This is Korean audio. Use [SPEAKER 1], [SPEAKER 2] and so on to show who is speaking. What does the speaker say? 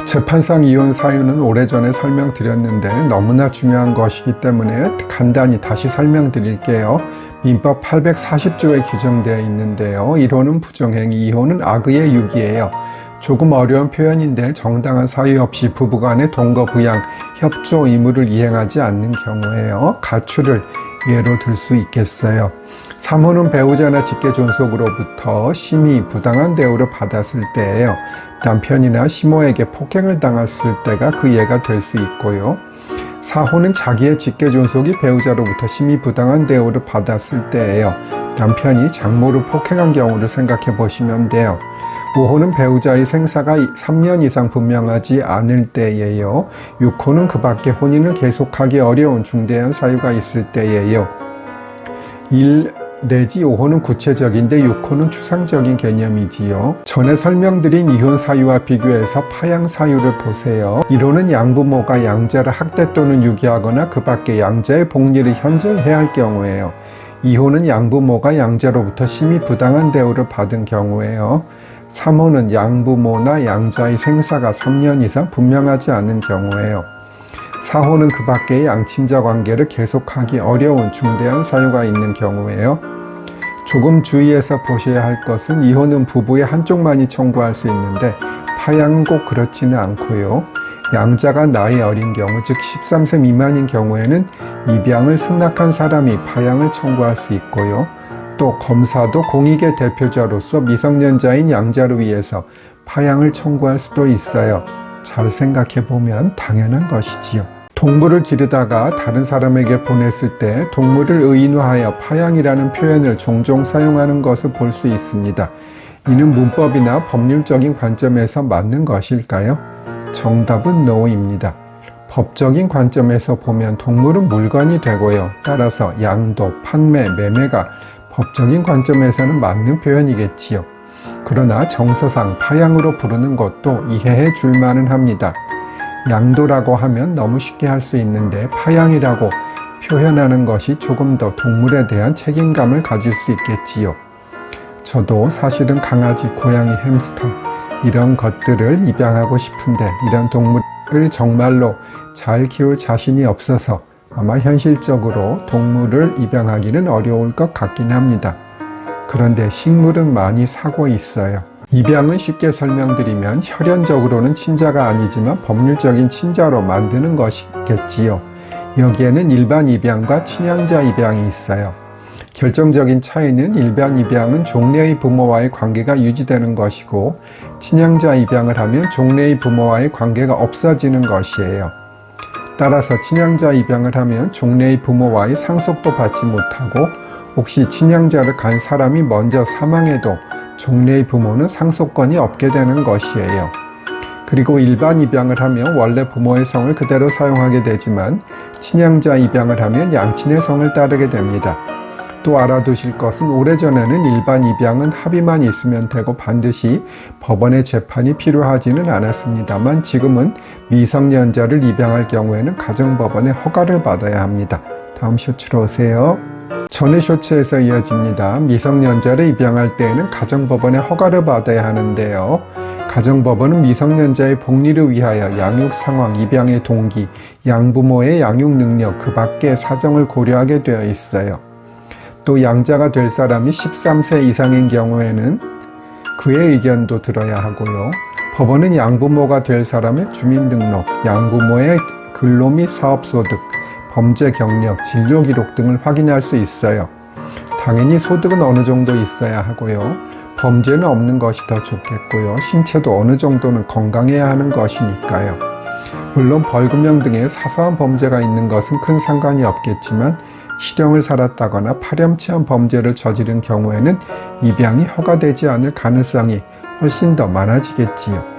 [SPEAKER 1] 재판상 이혼 사유는 오래전에 설명드렸는데 너무나 중요한 것이기 때문에 간단히 다시 설명드릴게요. 민법 840조에 규정되어 있는데요. 1호는 부정행위, 2호는 악의의 유기예요. 조금 어려운 표현인데 정당한 사유 없이 부부간의 동거부양, 협조 의무를 이행하지 않는 경우에요. 가출을 예로 들 수 있겠어요. 3호는 배우자나 직계존속으로부터 심히 부당한 대우를 받았을 때예요. 남편이나 시모에게 폭행을 당했을 때가 그 예가 될 수 있고요. 4호는 자기의 직계존속이 배우자로부터 심히 부당한 대우를 받았을 때예요. 남편이 장모를 폭행한 경우를 생각해 보시면 돼요. 5호는 배우자의 생사가 3년 이상 분명하지 않을 때예요. 6호는 그 밖에 혼인을 계속하기 어려운 중대한 사유가 있을 때예요. 1 내지 5호는 구체적인데 6호는 추상적인 개념이지요. 전에 설명드린 이혼 사유와 비교해서 파양 사유를 보세요. 1호는 양부모가 양자를 학대 또는 유기하거나 그 밖에 양자의 복리를 현절해야 할 경우예요. 2호는 양부모가 양자로부터 심히 부당한 대우를 받은 경우예요. 3호는 양부모나 양자의 생사가 3년 이상 분명하지 않은 경우예요. 4호는 그 밖의 양친자 관계를 계속하기 어려운 중대한 사유가 있는 경우예요. 조금 주의해서 보셔야 할 것은 2호는 부부의 한쪽만이 청구할 수 있는데 파양은 꼭 그렇지는 않고요. 양자가 나이 어린 경우, 즉 13세 미만인 경우에는 입양을 승낙한 사람이 파양을 청구할 수 있고요. 또 검사도 공익의 대표자로서 미성년자인 양자를 위해서 파양을 청구할 수도 있어요. 잘 생각해 보면 당연한 것이지요. 동물을 기르다가 다른 사람에게 보냈을 때 동물을 의인화하여 파양이라는 표현을 종종 사용하는 것을 볼 수 있습니다. 이는 문법이나 법률적인 관점에서 맞는 것일까요? 정답은 NO입니다. 법적인 관점에서 보면 동물은 물건이 되고요. 따라서 양도, 판매, 매매가 법적인 관점에서는 맞는 표현이겠지요. 그러나 정서상 파양으로 부르는 것도 이해해 줄 만은 합니다. 양도라고 하면 너무 쉽게 할 수 있는데 파양이라고 표현하는 것이 조금 더 동물에 대한 책임감을 가질 수 있겠지요. 저도 사실은 강아지, 고양이, 햄스터 이런 것들을 입양하고 싶은데 이런 동물을 정말로 잘 키울 자신이 없어서 아마 현실적으로 동물을 입양하기는 어려울 것 같긴 합니다. 그런데 식물은 많이 사고 있어요. 입양은 쉽게 설명드리면 혈연적으로는 친자가 아니지만 법률적인 친자로 만드는 것이겠지요. 여기에는 일반 입양과 친양자 입양이 있어요. 결정적인 차이는 일반 입양은 종래의 부모와의 관계가 유지되는 것이고 친양자 입양을 하면 종래의 부모와의 관계가 없어지는 것이에요. 따라서 친양자 입양을 하면 종래의 부모와의 상속도 받지 못하고 혹시 친양자를 간 사람이 먼저 사망해도 종래의 부모는 상속권이 없게 되는 것이에요. 그리고 일반 입양을 하면 원래 부모의 성을 그대로 사용하게 되지만 친양자 입양을 하면 양친의 성을 따르게 됩니다. 또 알아두실 것은 오래전에는 일반 입양은 합의만 있으면 되고 반드시 법원의 재판이 필요하지는 않았습니다만 지금은 미성년자를 입양할 경우에는 가정법원의 허가를 받아야 합니다. 다음 쇼츠로 오세요. 전의 쇼츠에서 이어집니다. 미성년자를 입양할 때에는 가정법원의 허가를 받아야 하는데요. 가정법원은 미성년자의 복리를 위하여 양육 상황, 입양의 동기, 양부모의 양육 능력, 그 밖의 사정을 고려하게 되어 있어요. 또 양자가 될 사람이 13세 이상인 경우에는 그의 의견도 들어야 하고요. 법원은 양부모가 될 사람의 주민등록, 양부모의 근로 및 사업소득, 범죄 경력, 진료 기록 등을 확인할 수 있어요. 당연히 소득은 어느 정도 있어야 하고요. 범죄는 없는 것이 더 좋겠고요. 신체도 어느 정도는 건강해야 하는 것이니까요. 물론 벌금형 등의 사소한 범죄가 있는 것은 큰 상관이 없겠지만 실형을 살았다거나 파렴치한 범죄를 저지른 경우에는 입양이 허가되지 않을 가능성이 훨씬 더 많아지겠지요.